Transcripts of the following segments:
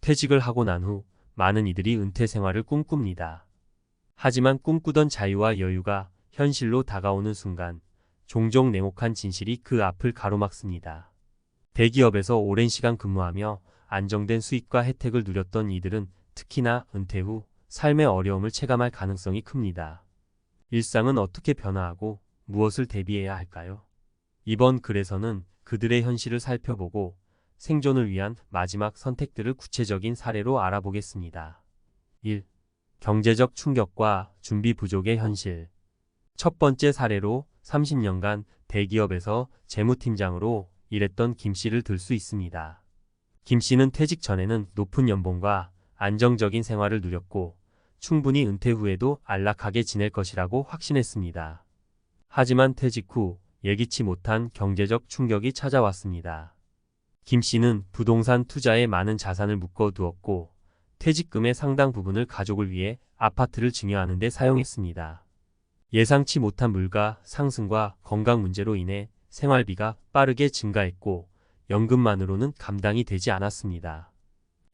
퇴직을 하고 난 후 많은 이들이 은퇴 생활을 꿈꿉니다. 하지만 꿈꾸던 자유와 여유가 현실로 다가오는 순간 종종 냉혹한 진실이 그 앞을 가로막습니다. 대기업에서 오랜 시간 근무하며 안정된 수입과 혜택을 누렸던 이들은 특히나 은퇴 후 삶의 어려움을 체감할 가능성이 큽니다. 일상은 어떻게 변화하고 무엇을 대비해야 할까요? 이번 글에서는 그들의 현실을 살펴보고 생존을 위한 마지막 선택들을 구체적인 사례로 알아보겠습니다. 1. 경제적 충격과 준비 부족의 현실. 첫 번째 사례로 30년간 대기업에서 재무팀장으로 일했던 김 씨를 들 수 있습니다. 김 씨는 퇴직 전에는 높은 연봉과 안정적인 생활을 누렸고 충분히 은퇴 후에도 안락하게 지낼 것이라고 확신했습니다. 하지만 퇴직 후 예기치 못한 경제적 충격이 찾아왔습니다. 김 씨는 부동산 투자에 많은 자산을 묶어두었고 퇴직금의 상당 부분을 가족을 위해 아파트를 증여하는 데 사용했습니다. 예상치 못한 물가 상승과 건강 문제로 인해 생활비가 빠르게 증가했고 연금만으로는 감당이 되지 않았습니다.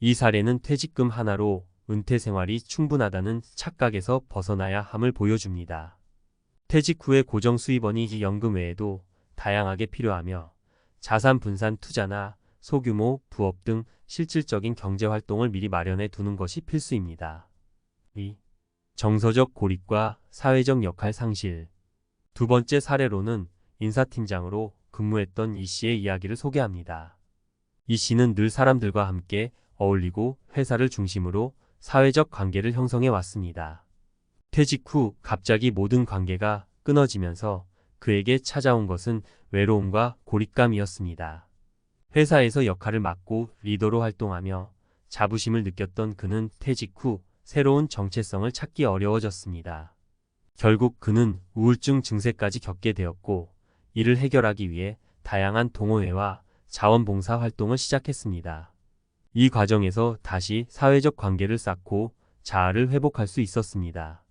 이 사례는 퇴직금 하나로 은퇴 생활이 충분하다는 착각에서 벗어나야 함을 보여줍니다. 퇴직 후의 고정 수입원이 연금 외에도 다양하게 필요하며 자산 분산 투자나 소규모 부업 등 실질적인 경제활동을 미리 마련해 두는 것이 필수입니다. 2. 정서적 고립과 사회적 역할 상실. 두 번째 사례로는 인사팀장으로 근무했던 이 씨의 이야기를 소개합니다. 이 씨는 늘 사람들과 함께 어울리고 회사를 중심으로 사회적 관계를 형성해 왔습니다. 퇴직 후 갑자기 모든 관계가 끊어지면서 그에게 찾아온 것은 외로움과 고립감이었습니다. 회사에서 역할을 맡고 리더로 활동하며 자부심을 느꼈던 그는 퇴직 후 새로운 정체성을 찾기 어려워졌습니다. 결국 그는 우울증 증세까지 겪게 되었고 이를 해결하기 위해 다양한 동호회와 자원봉사 활동을 시작했습니다. 이 과정에서 다시 사회적 관계를 쌓고 자아를 회복할 수 있었습니다.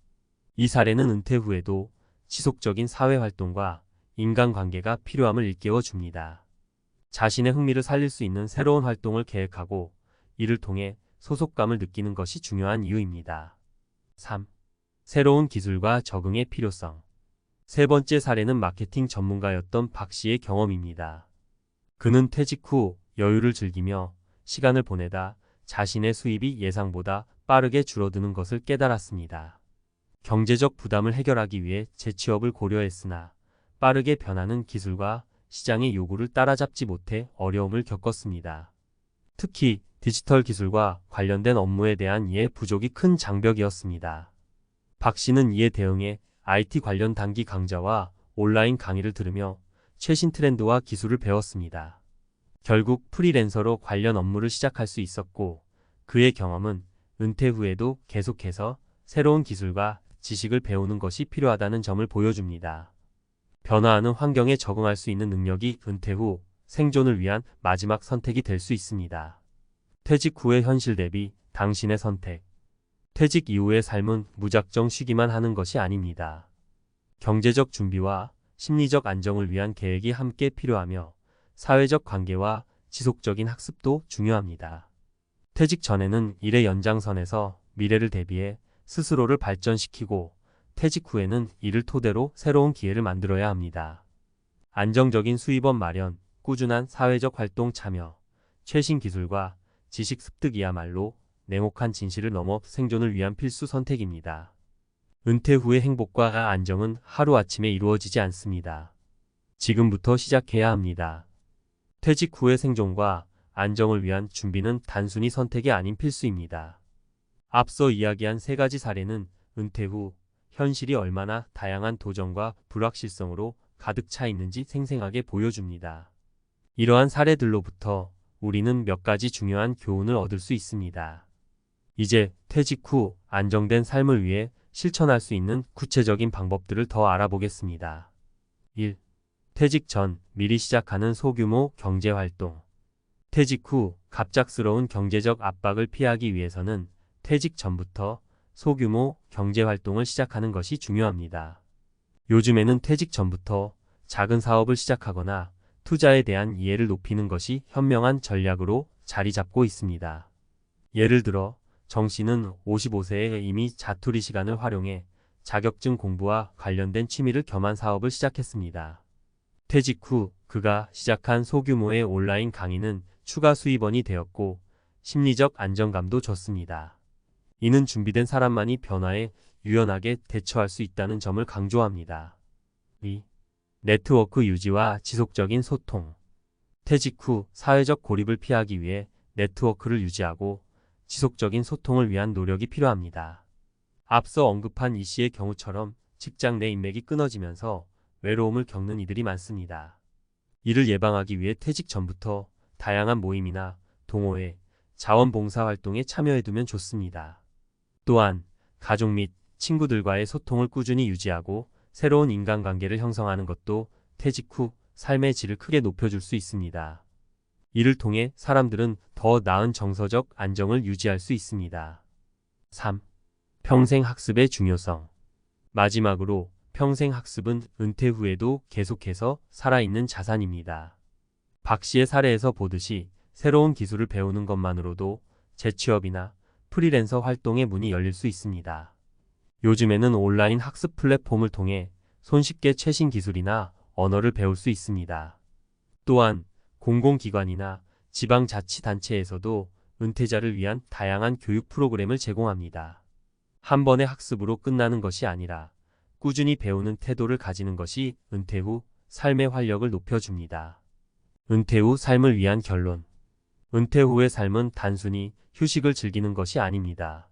이 사례는 은퇴 후에도 지속적인 사회활동과 인간관계가 필요함을 일깨워 줍니다. 자신의 흥미를 살릴 수 있는 새로운 활동을 계획하고 이를 통해 소속감을 느끼는 것이 중요한 이유입니다. 3. 새로운 기술과 적응의 필요성. 세 번째 사례는 마케팅 전문가였던 박 씨의 경험입니다. 그는 퇴직 후 여유를 즐기며 시간을 보내다 자신의 수입이 예상보다 빠르게 줄어드는 것을 깨달았습니다. 경제적 부담을 해결하기 위해 재취업을 고려했으나 빠르게 변하는 기술과 시장의 요구를 따라잡지 못해 어려움을 겪었습니다. 특히 디지털 기술과 관련된 업무에 대한 이해 부족이 큰 장벽이었습니다. 박 씨는 이에 대응해 IT 관련 단기 강좌와 온라인 강의를 들으며 최신 트렌드와 기술을 배웠습니다. 결국 프리랜서로 관련 업무를 시작할 수 있었고 그의 경험은 은퇴 후에도 계속해서 새로운 기술과 지식을 배우는 것이 필요하다는 점을 보여줍니다. 변화하는 환경에 적응할 수 있는 능력이 은퇴 후 생존을 위한 마지막 선택이 될 수 있습니다. 퇴직 후의 현실 대비 당신의 선택. 퇴직 이후의 삶은 무작정 쉬기만 하는 것이 아닙니다. 경제적 준비와 심리적 안정을 위한 계획이 함께 필요하며 사회적 관계와 지속적인 학습도 중요합니다. 퇴직 전에는 일의 연장선에서 미래를 대비해 스스로를 발전시키고 퇴직 후에는 이를 토대로 새로운 기회를 만들어야 합니다. 안정적인 수입원 마련, 꾸준한 사회적 활동 참여, 최신 기술과 지식 습득이야말로 냉혹한 진실을 넘어 생존을 위한 필수 선택입니다. 은퇴 후의 행복과 안정은 하루아침에 이루어지지 않습니다. 지금부터 시작해야 합니다. 퇴직 후의 생존과 안정을 위한 준비는 단순히 선택이 아닌 필수입니다. 앞서 이야기한 세 가지 사례는 은퇴 후 현실이 얼마나 다양한 도전과 불확실성으로 가득 차 있는지 생생하게 보여줍니다. 이러한 사례들로부터 우리는 몇 가지 중요한 교훈을 얻을 수 있습니다. 이제 퇴직 후 안정된 삶을 위해 실천할 수 있는 구체적인 방법들을 더 알아보겠습니다. 1. 퇴직 전 미리 시작하는 소규모 경제활동. 퇴직 후 갑작스러운 경제적 압박을 피하기 위해서는 퇴직 전부터 소규모 경제활동을 시작하는 것이 중요합니다. 요즘에는 퇴직 전부터 작은 사업을 시작하거나 투자에 대한 이해를 높이는 것이 현명한 전략으로 자리 잡고 있습니다. 예를 들어 정 씨는 55세에 이미 자투리 시간을 활용해 자격증 공부와 관련된 취미를 겸한 사업을 시작했습니다. 퇴직 후 그가 시작한 소규모의 온라인 강의는 추가 수입원이 되었고 심리적 안정감도 줬습니다. 이는 준비된 사람만이 변화에 유연하게 대처할 수 있다는 점을 강조합니다. 2. 네트워크 유지와 지속적인 소통. 퇴직 후 사회적 고립을 피하기 위해 네트워크를 유지하고 지속적인 소통을 위한 노력이 필요합니다. 앞서 언급한 이 씨의 경우처럼 직장 내 인맥이 끊어지면서 외로움을 겪는 이들이 많습니다. 이를 예방하기 위해 퇴직 전부터 다양한 모임이나 동호회, 자원봉사 활동에 참여해두면 좋습니다. 또한 가족 및 친구들과의 소통을 꾸준히 유지하고 새로운 인간관계를 형성하는 것도 퇴직 후 삶의 질을 크게 높여줄 수 있습니다. 이를 통해 사람들은 더 나은 정서적 안정을 유지할 수 있습니다. 3. 평생 학습의 중요성. 마지막으로 평생 학습은 은퇴 후에도 계속해서 살아있는 자산입니다. 박 씨의 사례에서 보듯이 새로운 기술을 배우는 것만으로도 재취업이나 프리랜서 활동의 문이 열릴 수 있습니다. 요즘에는 온라인 학습 플랫폼을 통해 손쉽게 최신 기술이나 언어를 배울 수 있습니다. 또한 공공기관이나 지방자치단체에서도 은퇴자를 위한 다양한 교육 프로그램을 제공합니다. 한 번의 학습으로 끝나는 것이 아니라 꾸준히 배우는 태도를 가지는 것이 은퇴 후 삶의 활력을 높여줍니다. 은퇴 후 삶을 위한 결론. 은퇴 후의 삶은 단순히 휴식을 즐기는 것이 아닙니다.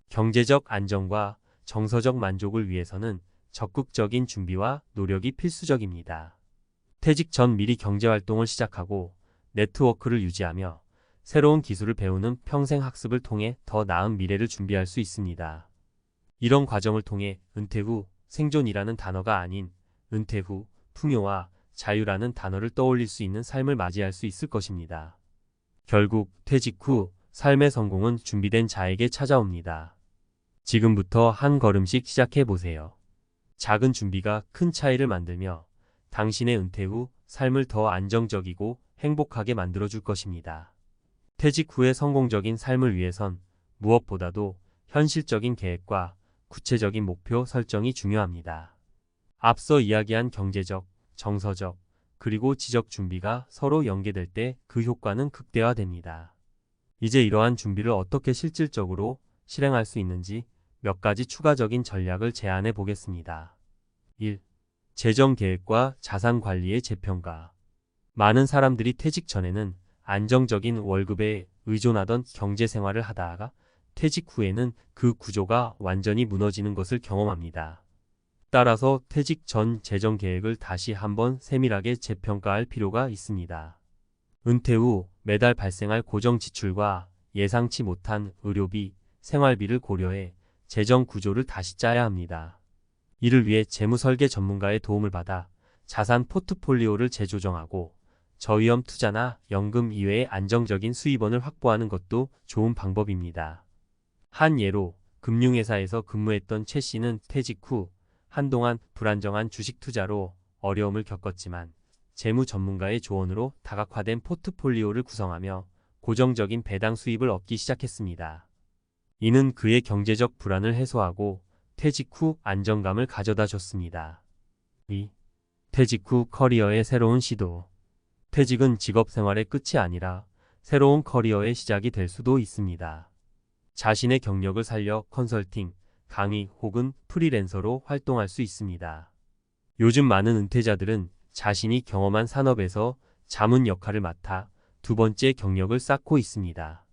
경제적 안정과 정서적 만족을 위해서는 적극적인 준비와 노력이 필수적입니다. 퇴직 전 미리 경제활동을 시작하고 네트워크를 유지하며 새로운 기술을 배우는 평생 학습을 통해 더 나은 미래를 준비할 수 있습니다. 이런 과정을 통해 은퇴 후 생존이라는 단어가 아닌 은퇴 후 풍요와 자유라는 단어를 떠올릴 수 있는 삶을 맞이할 수 있을 것입니다. 결국 퇴직 후 삶의 성공은 준비된 자에게 찾아옵니다. 지금부터 한 걸음씩 시작해 보세요. 작은 준비가 큰 차이를 만들며 당신의 은퇴 후 삶을 더 안정적이고 행복하게 만들어줄 것입니다. 퇴직 후의 성공적인 삶을 위해선 무엇보다도 현실적인 계획과 구체적인 목표 설정이 중요합니다. 앞서 이야기한 경제적, 정서적, 그리고 지적 준비가 서로 연계될 때 그 효과는 극대화됩니다. 이제 이러한 준비를 어떻게 실질적으로 실행할 수 있는지 몇 가지 추가적인 전략을 제안해 보겠습니다. 1. 재정 계획과 자산 관리의 재평가. 많은 사람들이 퇴직 전에는 안정적인 월급에 의존하던 경제 생활을 하다가 퇴직 후에는 그 구조가 완전히 무너지는 것을 경험합니다. 따라서 퇴직 전 재정 계획을 다시 한번 세밀하게 재평가할 필요가 있습니다. 은퇴 후 매달 발생할 고정 지출과 예상치 못한 의료비, 생활비를 고려해 재정 구조를 다시 짜야 합니다. 이를 위해 재무설계 전문가의 도움을 받아 자산 포트폴리오를 재조정하고 저위험 투자나 연금 이외의 안정적인 수입원을 확보하는 것도 좋은 방법입니다. 한 예로 금융회사에서 근무했던 최 씨는 퇴직 후 한동안 불안정한 주식 투자로 어려움을 겪었지만 재무 전문가의 조언으로 다각화된 포트폴리오를 구성하며 고정적인 배당 수입을 얻기 시작했습니다. 이는 그의 경제적 불안을 해소하고 퇴직 후 안정감을 가져다 줬습니다. 2. 퇴직 후 커리어의 새로운 시도. 퇴직은 직업 생활의 끝이 아니라 새로운 커리어의 시작이 될 수도 있습니다. 자신의 경력을 살려 컨설팅, 강의 혹은 프리랜서로 활동할 수 있습니다. 요즘 많은 은퇴자들은 자신이 경험한 산업에서 자문 역할을 맡아 두 번째 경력을 쌓고 있습니다.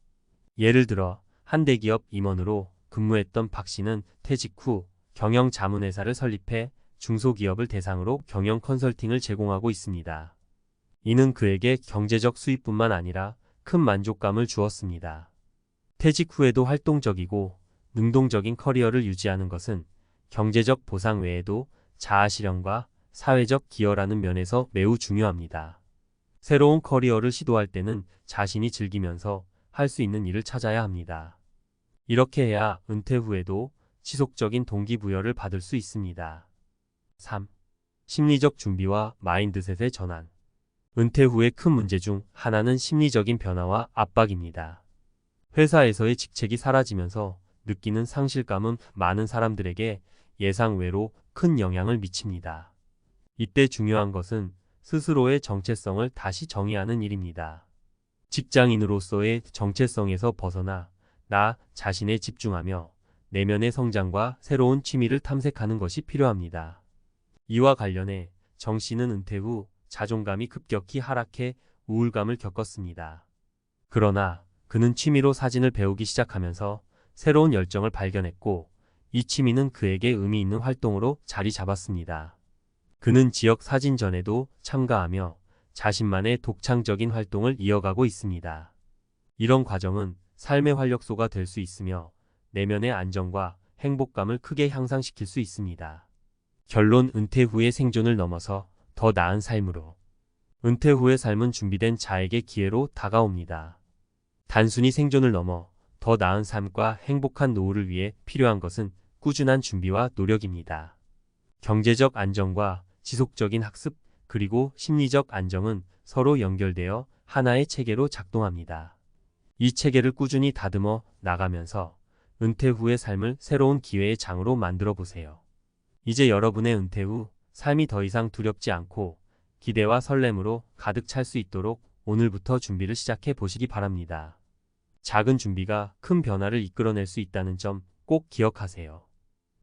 예를 들어 한 대기업 임원으로 근무했던 박 씨는 퇴직 후 경영 자문회사를 설립해 중소기업을 대상으로 경영 컨설팅을 제공하고 있습니다. 이는 그에게 경제적 수입뿐만 아니라 큰 만족감을 주었습니다. 퇴직 후에도 활동적이고 능동적인 커리어를 유지하는 것은 경제적 보상 외에도 자아실현과 사회적 기여라는 면에서 매우 중요합니다. 새로운 커리어를 시도할 때는 자신이 즐기면서 할 수 있는 일을 찾아야 합니다. 이렇게 해야 은퇴 후에도 지속적인 동기부여를 받을 수 있습니다. 3. 심리적 준비와 마인드셋의 전환. 은퇴 후의 큰 문제 중 하나는 심리적인 변화와 압박입니다. 회사에서의 직책이 사라지면서 느끼는 상실감은 많은 사람들에게 예상 외로 큰 영향을 미칩니다. 이때 중요한 것은 스스로의 정체성을 다시 정의하는 일입니다. 직장인으로서의 정체성에서 벗어나 나 자신에 집중하며 내면의 성장과 새로운 취미를 탐색하는 것이 필요합니다. 이와 관련해 정 씨는 은퇴 후 자존감이 급격히 하락해 우울감을 겪었습니다. 그러나 그는 취미로 사진을 배우기 시작하면서 새로운 열정을 발견했고 이 취미는 그에게 의미 있는 활동으로 자리 잡았습니다. 그는 지역 사진전에도 참가하며 자신만의 독창적인 활동을 이어가고 있습니다. 이런 과정은 삶의 활력소가 될 수 있으며 내면의 안정과 행복감을 크게 향상시킬 수 있습니다. 결론 은퇴 후의 생존을 넘어서 더 나은 삶으로. 은퇴 후의 삶은 준비된 자에게 기회로 다가옵니다. 단순히 생존을 넘어 더 나은 삶과 행복한 노후를 위해 필요한 것은 꾸준한 준비와 노력입니다. 경제적 안정과 지속적인 학습 그리고 심리적 안정은 서로 연결되어 하나의 체계로 작동합니다. 이 체계를 꾸준히 다듬어 나가면서 은퇴 후의 삶을 새로운 기회의 장으로 만들어 보세요. 이제 여러분의 은퇴 후 삶이 더 이상 두렵지 않고 기대와 설렘으로 가득 찰 수 있도록 오늘부터 준비를 시작해 보시기 바랍니다. 작은 준비가 큰 변화를 이끌어낼 수 있다는 점 꼭 기억하세요.